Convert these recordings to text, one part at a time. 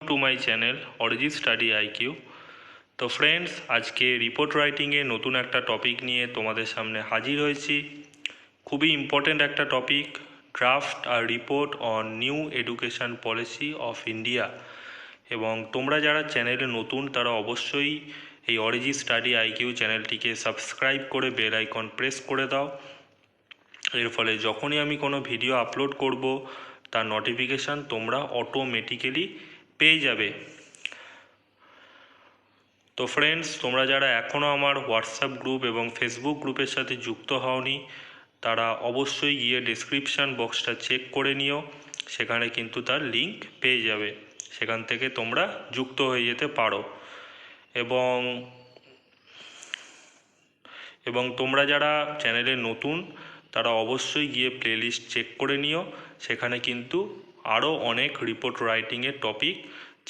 Two my channel Arijit study IQ. তো friends, আজকে report রাইটিংয়ে নতুন একটা টপিক নিয়ে তোমাদের সামনে হাজির হয়েছি। খুবই ইম্পর্ট্যান্ট একটা টপিক, ড্রাফট আর report on new education policy of India. এবং তোমরা যারা চ্যানেলে নতুন তারা অবশ্যই এই অরিজিৎ স্টাডি আইকিউ চ্যানেলটিকে সাবস্ক্রাইব করে বেল আইকন প্রেস করে দাও। এর ফলে যখনই আমি কোনো ভিডিও আপলোড করব তার নোটিফিকেশান তোমরা অটোমেটিক্যালি পেয়ে যাবে। তো ফ্রেন্ডস, তোমরা যারা এখনও আমার হোয়াটসঅ্যাপ গ্রুপ এবং ফেসবুক গ্রুপের সাথে যুক্ত হওনি তারা অবশ্যই গিয়ে ডেসক্রিপশান বক্সটা চেক করে নিও, সেখানে কিন্তু তার লিঙ্ক পেয়ে যাবে, সেখান থেকে তোমরা যুক্ত হয়ে যেতে পারো। এবং তোমরা যারা চ্যানেলে নতুন তারা অবশ্যই গিয়ে প্লেলিস্ট চেক করে নিও, সেখানে কিন্তু আরও অনেক রিপোর্ট রাইটিংয়ের টপিক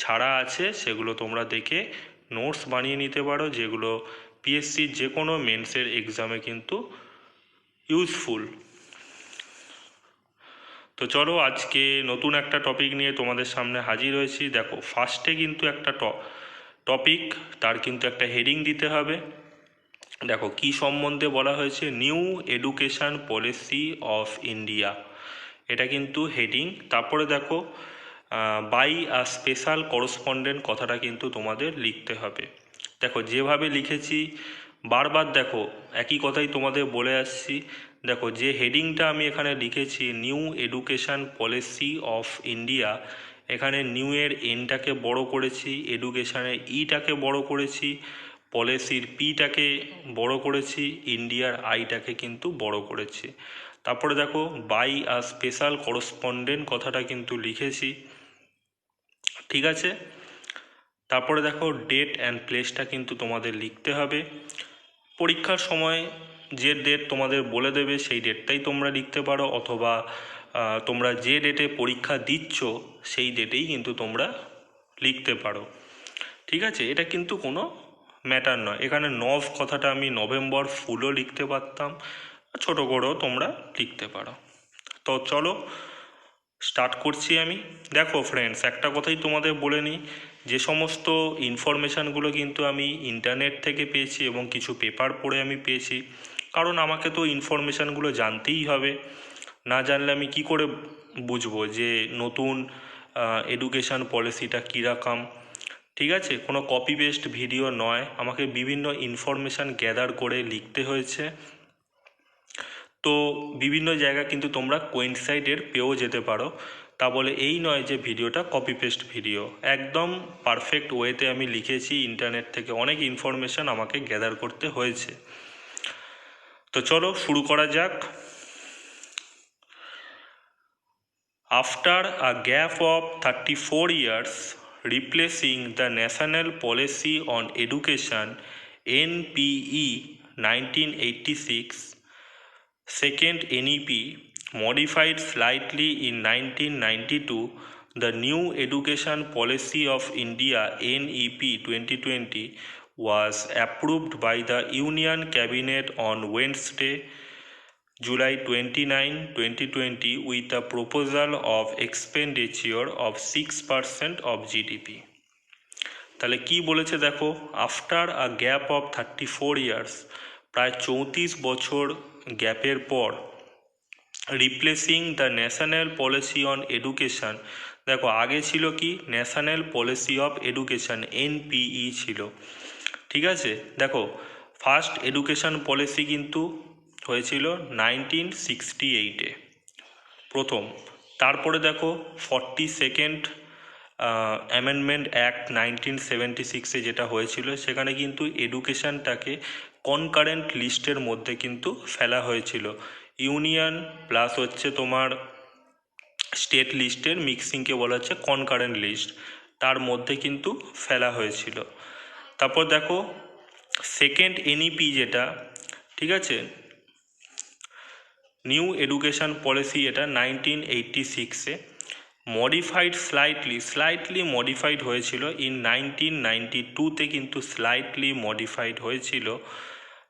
ছাড়া আছে, সেগুলো তোমরা দেখে নোটস বানিয়ে নিতে পারো, যেগুলো পিএসসির যে কোনো মেন্সের এক্সামে কিন্তু ইউজফুল। তো চলো, আজকে নতুন একটা টপিক নিয়ে তোমাদের সামনে হাজির হয়েছি। দেখো, ফার্স্টে কিন্তু একটা টপিক, তার কিন্তু একটা হেডিং দিতে হবে। দেখো কি সম্বন্ধে বলা হয়েছে, new education policy of India, এটা কিন্তু হেডিং। তারপরে দেখো বাই আ স্পেশাল করসপন্ডেন্ট, কথাটা কিন্তু তোমাদের লিখতে হবে। দেখো যেভাবে লিখেছি বারবার দেখো একই কথাই তোমাদের বলে আসছি। দেখো যে হেডিংটা আমি এখানে লিখেছি new education policy of India, এখানে নিউ এর এনটাকে বড় করেছি, এডুকেশনের ইটাকে বড় করেছি, পলিসির পিটাকে বড় করেছি, ইন্ডিয়ার আইটাকে কিন্তু বড় করেছি। তারপরে দেখো বাই আ স্পেশাল করসপন্ডেন্ট কথাটা কিন্তু লিখেছি, ঠিক আছে। তারপরে দেখো ডেট অ্যান্ড প্লেসটা কিন্তু তোমাদের লিখতে হবে। পরীক্ষার সময় যে ডেট তোমাদের বলে দেবে সেই ডেটটাই তোমরা লিখতে পারো, অথবা তোমরা যে ডেটে পরীক্ষা দিচ্ছ সেই ডেটেই কিন্তু তোমরা লিখতে পারো, ঠিক আছে। এটা কিন্তু কোনো ম্যাটার নয়। এখানে নভ কথাটা আমি নভেম্বর ফুলও লিখতে পারতাম, ছোটো করেও তোমরা লিখতে পারো। তো চলো স্টার্ট করছি আমি। দেখো ফ্রেন্ডস, একটা কথাই তোমাদের বলে নিই, যে সমস্ত ইনফরমেশানগুলো কিন্তু আমি ইন্টারনেট থেকে পেয়েছি এবং কিছু পেপার পড়ে আমি পেয়েছি, কারণ আমাকে তো ইনফরমেশানগুলো জানতেই হবে। না জানলে আমি কি করে বুঝবো যে নতুন এডুকেশান পলিসিটা কীরকম, ঠিক আছে। কোনো কপি পেস্ট ভিডিও নয়, আমাকে বিভিন্ন ইনফরমেশান গ্যাদার করে লিখতে হয়েছে। তো বিভিন্ন জায়গা কিন্তু তোমরা কোইনসাইডের পেয়েও যেতে পারো, তা বলে এই নয় যে ভিডিওটা কপি পেস্ট ভিডিও। একদম পারফেক্ট ওয়েতে আমি লিখেছি, ইন্টারনেট থেকে অনেক ইনফরমেশান আমাকে গ্যাদার করতে হয়েছে। তো চলো শুরু করা যাক। After a gap of 34 years, replacing the National Policy on Education NPE 1986, second NEP, modified slightly in 1992, the New Education Policy of India NEP 2020 was approved by the Union Cabinet on Wednesday, July 29, 2020 with a proposal of expenditure of 6% of GDP. তাহলে কি বলেছে দেখো, after a gap of 34 years, প্রায় 34 বছর গ্যাপের পর, replacing the national policy on education, দেখো আগে ছিল কি national policy of education NPE ছিল, ঠিক আছে। দেখো ফার্স্ট এডুকেশান পলিসি কিন্তু হয়েছিল 1968-এ প্রথম। তারপরে দেখো 42nd অ্যামেন্ডমেন্ট অ্যাক্ট 1976-এ যেটা হয়েছিল, সেখানে কিন্তু এডুকেশানটাকে কনকারেন্ট লিস্টের মধ্যে কিন্তু ফেলা হয়েছিল। ইউনিয়ন প্লাস হচ্ছে তোমার স্টেট লিস্টের মিক্সিংকে বলা হচ্ছে কনকারেন্ট লিস্ট, তার মধ্যে কিন্তু ফেলা হয়েছিল। তারপর দেখো সেকেন্ড NEP যেটা, ঠিক আছে, নিউ এডুকেশান পলিসি, এটা 1986-এ মডিফাইড স্লাইটলি মডিফাইড হয়েছিল। ইন 1992-তে কিন্তু স্লাইটলি মডিফাইড হয়েছিল।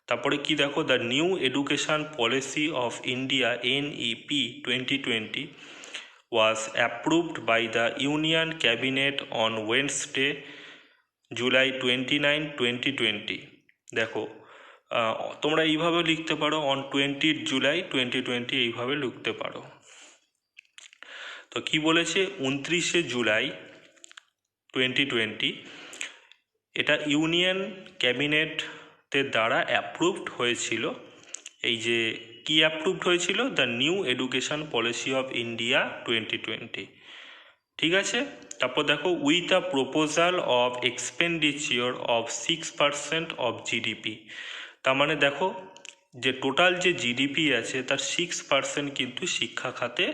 তারপরে কি দেখো, the new education policy of India NEP 2020 was approved by the Union Cabinet on Wednesday, July 29, 2020. দেখো তোমরা এইভাবে লিখতে পারো, অন 20 জুলাই 2020 এইভাবে লিখতে পারো। তো কি বলেছে, 29শে জুলাই 2020 এটা ইউনিয়ন ক্যাবিনেটের দ্বারা অ্যাপ্রুভড হয়েছিল। এই যে কি অ্যাপ্রুভড হয়েছিল, the new education policy of India 2020। ঠিক আছে, তারপর দেখো with a proposal of expenditure of 6% of GDP. তার মানে দেখো যে টোটাল যে জিডিপি আছে তার 6% কিন্তু শিক্ষা খাতে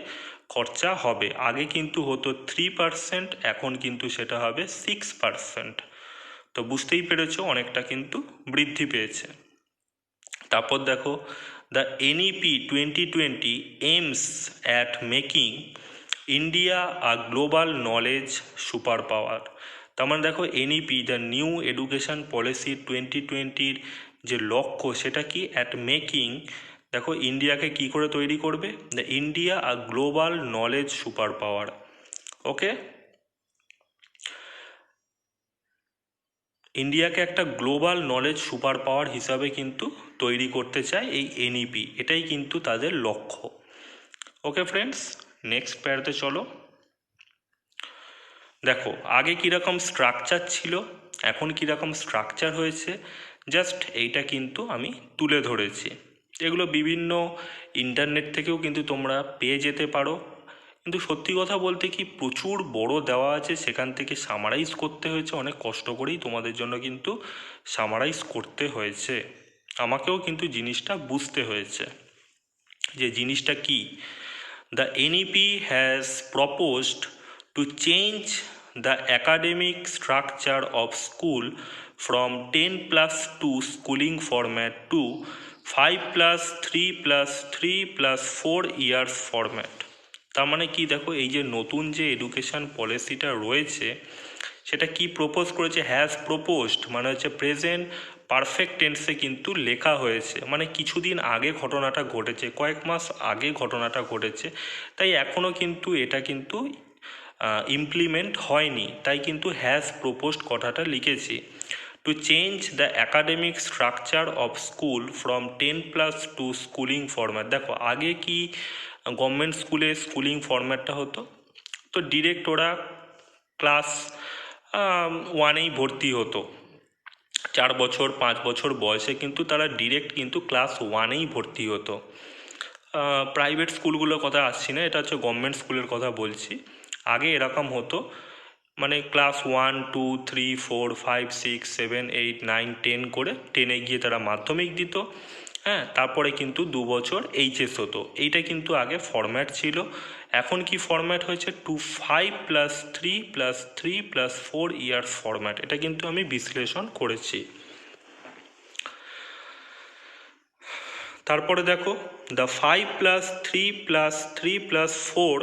খরচা হবে। আগে কিন্তু হতো 3%, এখন কিন্তু সেটা হবে 6%। তো বুঝতেই পেরেছো অনেকটা কিন্তু বৃদ্ধি পেয়েছে। তারপর দেখো the NEP 2020 aims at making India a global knowledge superpower. তার মানে দেখো NEP the new education policy 2020-র যে লক্ষ্য সেটা কি, অ্যাট মেকিং, দেখো ইন্ডিয়াকে কি করে তৈরি করবে, the India a global knowledge superpower. Okay, ইন্ডিয়াকে একটা গ্লোবাল নলেজ সুপার পাওয়ার হিসাবে কিন্তু তৈরি করতে চায় এই এনইপি, এটাই কিন্তু তাদের লক্ষ্য। ওকে ফ্রেন্ডস, নেক্সট প্যারাতে চলো। দেখো আগে কীরকম স্ট্রাকচার ছিল, এখন কীরকম স্ট্রাকচার হয়েছে, জাস্ট এইটা কিন্তু আমি তুলে ধরেছি। এগুলো বিভিন্ন ইন্টারনেট থেকেও কিন্তু তোমরা পেয়ে যেতে পারো, কিন্তু সত্যি কথা বলতে কি প্রচুর বড় দেওয়া আছে, সেখান থেকে সামারাইজ করতে হয়েছে, অনেক কষ্ট করেই তোমাদের জন্য কিন্তু সামারাইজ করতে হয়েছে। আমাকেও কিন্তু জিনিসটা বুঝতে হয়েছে যে জিনিসটা কি। The NEP has proposed to change the academic structure of school from 10+2 schooling format to 5+3+3+4 years format. তার মানে কি, দেখো এই যে নতুন যে এডুকেশন পলিসিটা রয়েছে সেটা কি প্রপোজ করেছে, হ্যাজ প্রপোজড মানে হচ্ছে প্রেজেন্ট পারফেক্ট টেন্সে কিন্তু লেখা হয়েছে, মানে কিছুদিন আগে ঘটনাটা ঘটেছে, কয়েক মাস আগে ঘটনাটা ঘটেছে, তাই এখনও কিন্তু এটা কিন্তু ইমপ্লিমেন্ট হয়নি, তাই কিন্তু হ্যাজ প্রপোজড কথাটা লিখেছি। Two change the academic structure of school from 10+2 schooling format. দেখো আগে কি গভর্নমেন্ট স্কুলে স্কুলিং ফরম্যাটটা হতো, তো ডিরেক্ট ওরা ক্লাস 1-এই ভর্তি হতো, 4 বছর 5 বছর বয়সে কিন্তু তারা ডিরেক্ট কিন্তু ক্লাস 1-এই ভর্তি হতো। প্রাইভেট স্কুলগুলোর কথা আসছি না, এটা হচ্ছে গভর্নমেন্ট স্কুলের কথা বলছি। আগে এরকম হতো, মানে ক্লাস 1 2 3 4 5 6 7 8 9 10 করে 10-এ গিয়ে তারা মাধ্যমিক দিত। হ্যাঁ, তারপরে কিন্তু 2 বছর এইচএস হতো, এইটা কিন্তু আগে ফরম্যাট ছিল। এখন কি ফরম্যাট হয়েছে, 5+3+3+4 ইয়ার্স ফরম্যাট। এটা কিন্তু আমি বিশ্লেষণ করেছি। তারপরে দেখো দ্য 5+3+3+4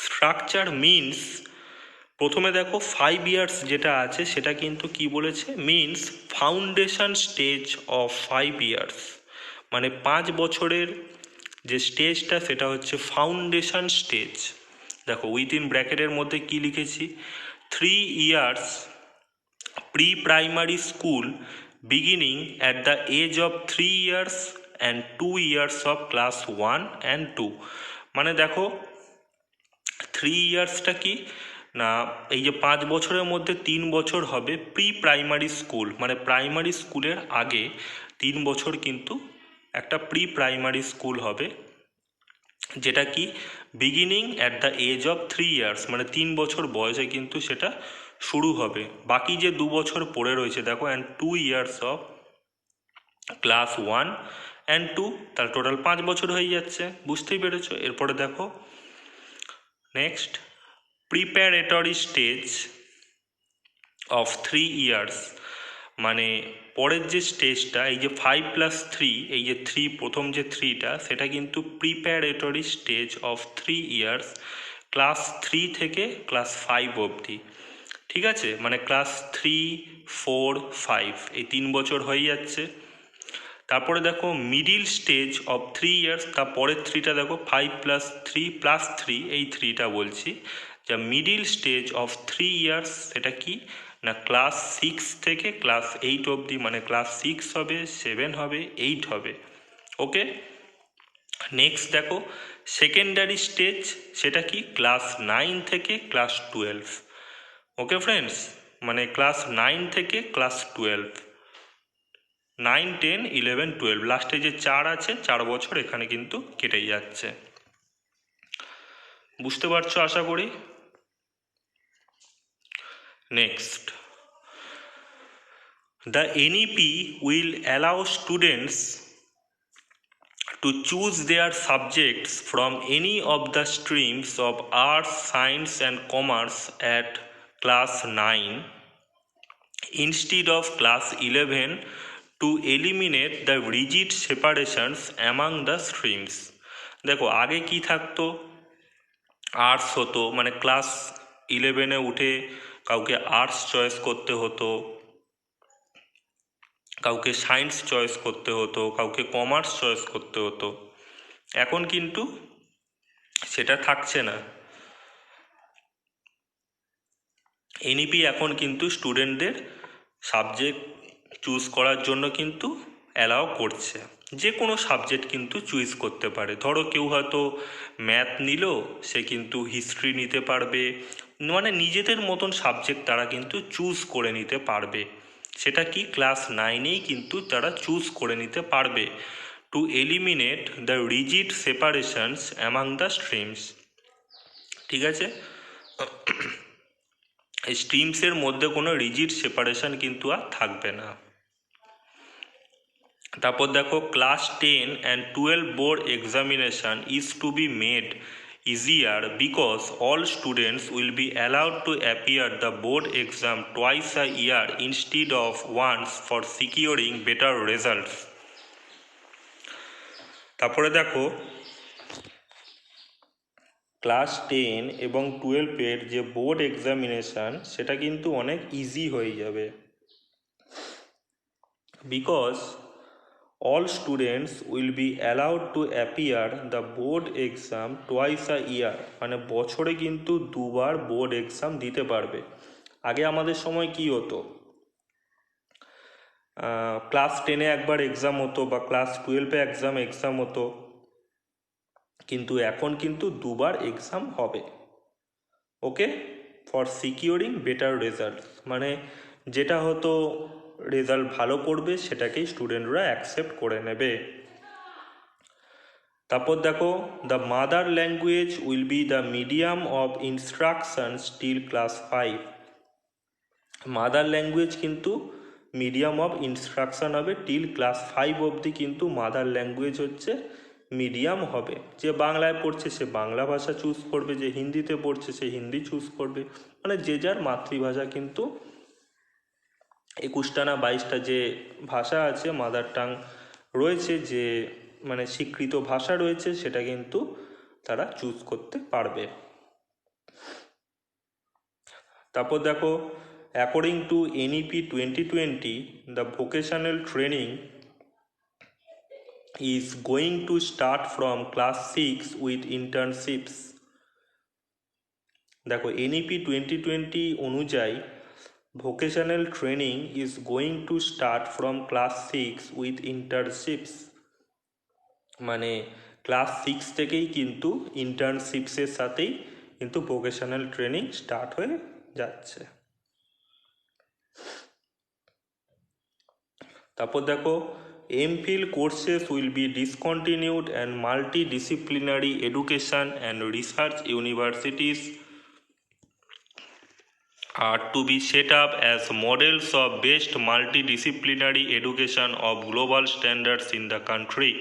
স্ট্রাকচার মিনস, প্রথমে দেখো 5 ইয়ার্স যেটা আছে সেটা কিন্তু কি বলেছে, means foundation stage of 5 years, মানে 5 বছরের যে স্টেজটা সেটা হচ্ছে ফাউন্ডেশন স্টেজ। দেখো উইথিন ব্র্যাকেটের মধ্যে কি লিখেছি, 3 years pre primary school beginning at the age of 3 years and 2 years of class 1 and 2। মানে দেখো 3 ইয়ার্সটা কি না, এই যে 5 বছরের মধ্যে 3 বছর হবে প্রি প্রাইমারি স্কুল, মানে প্রাইমারি স্কুলের আগে 3 বছর কিন্তু একটা প্রি প্রাইমারি স্কুল হবে, যেটা কি beginning at the age of 3 years, মানে 3 বছর বয়সে কিন্তু সেটা শুরু হবে। বাকি যে 2 বছর পড়ে রয়েছে দেখো, and 2 years of class 1 and 2, তার টোটাল 5 বছর হয়ে যাচ্ছে, বুঝতেই পেরেছো। এরপরে দেখো next preparatory stage of 3 years, মানে পরের যে স্টেজটা, এই যে 5+3, এই যে 3 প্রথম যে 3টা সেটা কিন্তু preparatory stage of 3 years, class 3 থেকে ক্লাস 5 অবধি। ঠিক আছে, মানে ক্লাস 3 4 5 এই 3 বছর হয়ে যাচ্ছে। তারপরে দেখো মিডিল স্টেজ অফ 3 ইয়ার্স, তারপরের 3টা দেখো 5+3+3, এই 3টা বলছি। যা মিডিল স্টেজ অফ 3 ইয়ার্স সেটা কি না ক্লাস 6 থেকে ক্লাস 8 অবধি, মানে ক্লাস 6 হবে, 7 হবে, 8 হবে। ওকে, নেক্সট দেখো সেকেন্ডারি স্টেজ, সেটা কি ক্লাস 9 থেকে ক্লাস 12। ওকে ফ্রেন্ডস, মানে ক্লাস 9 থেকে ক্লাস 12, 9, 10, 11, 12, লাস্টে যে 4 আছে 4 বছর এখানে কিন্তু কেটেই যাচ্ছে। বুঝতে পারছো আশা করি। Next, the NEP will allow students to choose their subjects from any of the streams of arts, science and commerce at class 9 instead of class 11 to eliminate the rigid separations among the streams। দেখো আগে কি থাকতো, arts হতো, মানে class 11-এ উঠে কাউকে arts choice করতে হতো, কাউকে সায়েন্স চয়েস করতে হতো, কাউকে কমার্স চয়েস করতে হতো। এখন কিন্তু সেটা থাকছে না। এনইপি এখন কিন্তু স্টুডেন্টদের সাবজেক্ট চুজ করার জন্য কিন্তু অ্যালাউ করছে, যে কোনো সাবজেক্ট কিন্তু চুজ করতে পারে। ধরো কেউ হয়তো ম্যাথ নিল, সে কিন্তু হিস্ট্রি নিতে পারবে, মানে নিজেদের মতন সাবজেক্ট তারা কিন্তু চুজ করে নিতে পারবে। সেটা কি ক্লাস 9-এই কিন্তু তারা চুজ করে নিতে পারবে, two eliminate the rigid সেপারেশনস among the streams. ঠিক আছে, স্ট্রিমসের মধ্যে কোনো রিজিড সেপারেশন কিন্তু আর থাকবে না। তারপর দেখো class 10 and 12 board examination is to be made easier because all students will be allowed to appear the board exam twice a year instead of once for securing better results। তারপরে দেখো class 10 এবং 12-এর যে board examination সেটা কিন্তু অনেক easy হয়ে যাবে, because all students will be allowed to appear the board exam twice a year, মানে বছরে কিন্তু দুবার বোর্ড এক্সাম দিতে পারবে। আগে আমাদের সময় কি হতো, ক্লাস 10-এ একবার এক্সাম হতো বা ক্লাস 12-এ এক্সাম হতো, কিন্তু এখন কিন্তু দুবার এক্সাম হবে। ওকে, ফর সিকিউরিং বেটার রেজাল্ট, মানে যেটা হতো রেজাল্ট ভালো করবে সেটাকেই স্টুডেন্টরা অ্যাকসেপ্ট করে নেবে। তারপর দেখো the mother language will be the medium of instruction till class 5। Mother language কিন্তু মিডিয়াম অফ ইনস্ট্রাকশন হবে টিল ক্লাস 5 অবধি, কিন্তু মাদার ল্যাঙ্গুয়েজ হচ্ছে মিডিয়াম হবে। যে বাংলায় পড়ছে সে বাংলা ভাষা চুজ করবে, যে হিন্দিতে পড়ছে সে হিন্দি চুজ করবে, মানে যে যার মাতৃভাষা কিন্তু 21টা না 22টা যে ভাষা আছে মাদার টাং রয়েছে, যে মানে স্বীকৃত ভাষা রয়েছে, সেটা কিন্তু তারা চুজ করতে পারবে। তারপর দেখো according to NEP 2020 the vocational training is going to start from class 6 with internships। দেখো NEP 2020 অনুযায়ী vocational training is going to start from class 6 with ইন্টার্নশিপস, মানে ক্লাস 6 থেকেই কিন্তু ইন্টার্নশিপসের সাথেই কিন্তু ভোকেশনাল ট্রেনিং স্টার্ট হয়ে যাচ্ছে। তারপর দেখো MPhil courses will be discontinued and multidisciplinary education and research universities are to be set up as models of best multidisciplinary education of global standards in the country।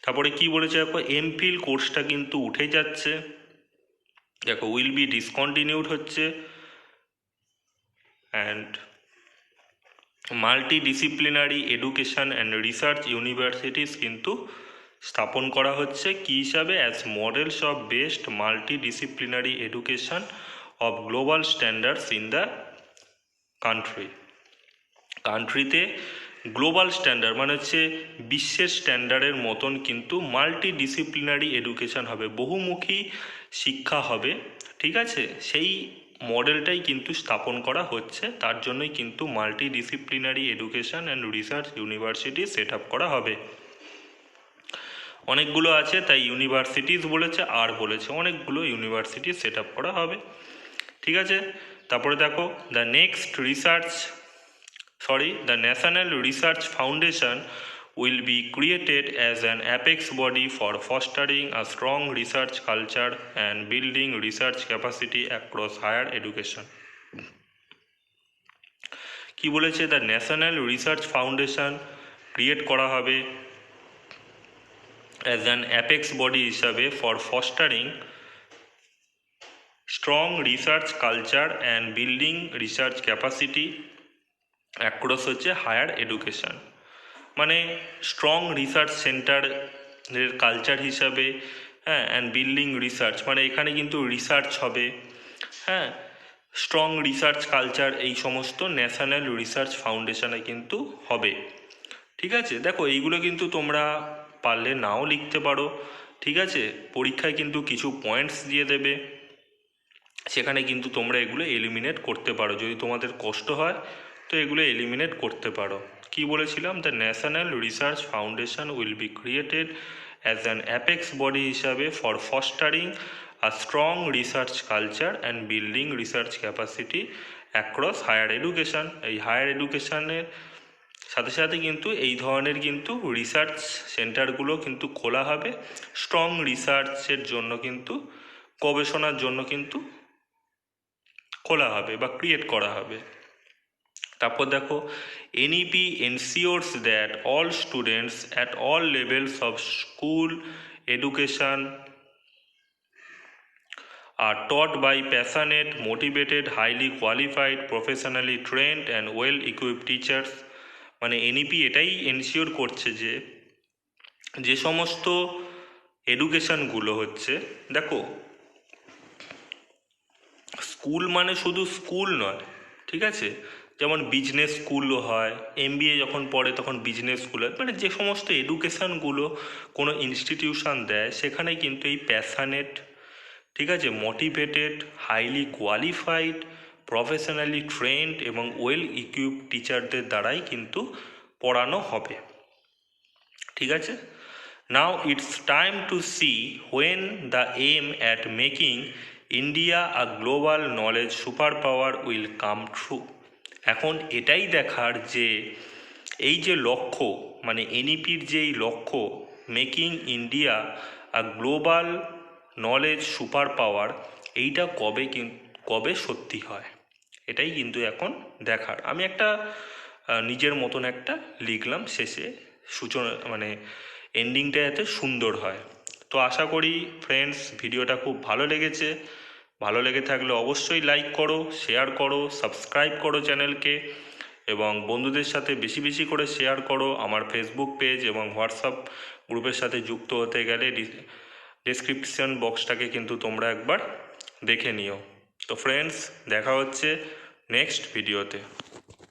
তারপরে কি বলেছে দেখো MPhil কোর্সটা কিন্তু উঠে যাচ্ছে, দেখো উইল বি ডিসকন্টিনিউড হচ্ছে, and multidisciplinary education and research universities কিন্তু স্থাপন করা হচ্ছে কী হিসাবে, as models of best multidisciplinary education of global standards in the কান্ট্রিতে গ্লোবাল স্ট্যান্ডার্ড মানে হচ্ছে বিশ্বের স্ট্যান্ডার্ডের মতন কিন্তু মাল্টিডিসিপ্লিনারি এডুকেশন হবে, বহুমুখী শিক্ষা হবে, ঠিক আছে। সেই মডেলটাই কিন্তু স্থাপন করা হচ্ছে, তার জন্যই কিন্তু multidisciplinary education and research university set up করা হবে। অনেকগুলো আছে তাই ইউনিভার্সিটিস বলেছে, আর বলেছে অনেকগুলো ইউনিভার্সিটি সেট আপ করা হবে, ঠিক আছে। তারপরে দেখো the national research foundation will be created as an apex body for fostering a strong research culture and building research capacity across higher education. কি বলেছে, the national research foundation create করা হবে অ্যাজ অ্যান অ্যাপেক্স বডি হিসাবে for fostering strong research culture and building research capacity across হচ্ছে higher education. মানে strong research সেন্টারের culture হিসাবে, হ্যাঁ, অ্যান্ড বিল্ডিং রিসার্চ মানে এখানে কিন্তু রিসার্চ হবে, হ্যাঁ, স্ট্রং রিসার্চ কালচার এই সমস্ত ন্যাশনাল রিসার্চ ফাউন্ডেশনে কিন্তু হবে, ঠিক আছে। দেখো এইগুলো কিন্তু তোমরা পারলে নাও লিখতে পারো, ঠিক আছে। পরীক্ষায় কিন্তু কিছু পয়েন্টস দিয়ে দেবে, সেখানে কিন্তু তোমরা এগুলো এলিমিনেট করতে পারো, যদি তোমাদের কষ্ট হয় তো এগুলো এলিমিনেট করতে পারো। কি বলেছিলাম, the national research foundation will be created as an apex body হিসাবে for fostering a strong research culture and building research capacity across higher education. এই হায়ার এডুকেশনের সাথে সাথে কিন্তু এই ধরনের কিন্তু রিসার্চ সেন্টারগুলো কিন্তু খোলা হবে, স্ট্রং রিসার্চের জন্য কিন্তু, গবেষণার জন্য কিন্তু খোলা হবে বা ক্রিয়েট করা হবে। তারপর দেখো NEP ensures that all students at all levels of school education are taught by passionate, motivated, highly qualified, professionally trained and well equipped teachers. মানে এনইপি এটাই এনশিওর করছে যে যে সমস্ত এডুকেশনগুলো হচ্ছে, দেখো স্কুল মানে শুধু স্কুল নয়, ঠিক আছে, যেমন বিজনেস স্কুলও হয়, এমবিএ যখন পড়ে তখন বিজনেস স্কুল হয়, মানে যে সমস্ত এডুকেশানগুলো কোনো ইনস্টিটিউশন দেয় সেখানে কিন্তু এই প্যাশানেট, ঠিক আছে, motivated, highly qualified, professionally trained এবং ওয়েল ইকুইপড টিচারদের দ্বারাই কিন্তু পড়ানো হবে, ঠিক আছে। Now it's time to see when the aim at making India a global knowledge superpower will come true. এখন এটাই দেখার যে এই যে লক্ষ্য, মানে এনইপির যে এই লক্ষ্য, making India a global knowledge super power, এইটা কবে সত্যি হয়, এটাই কিন্তু এখন দেখার। আমি একটা নিজের মতন একটা লিখলাম শেষে, সূচনা মানে এন্ডিংটা যাতে সুন্দর হয়। তো আশা করি ফ্রেন্ডস ভিডিওটা খুব ভালো লেগেছে। ভালো লেগে থাকলে অবশ্যই লাইক করো, শেয়ার করো, সাবস্ক্রাইব করো চ্যানেলকে এবং বন্ধুদের সাথে বেশি বেশি করে শেয়ার করো। আমার ফেসবুক পেজ এবং হোয়াটসঅ্যাপ গ্রুপের সাথে যুক্ত হতে গেলে ডেসক্রিপশন বক্সটাকে কিন্তু তোমরা একবার দেখে নিও। তো ফ্রেন্ডস দেখা হচ্ছে নেক্সট ভিডিওতে।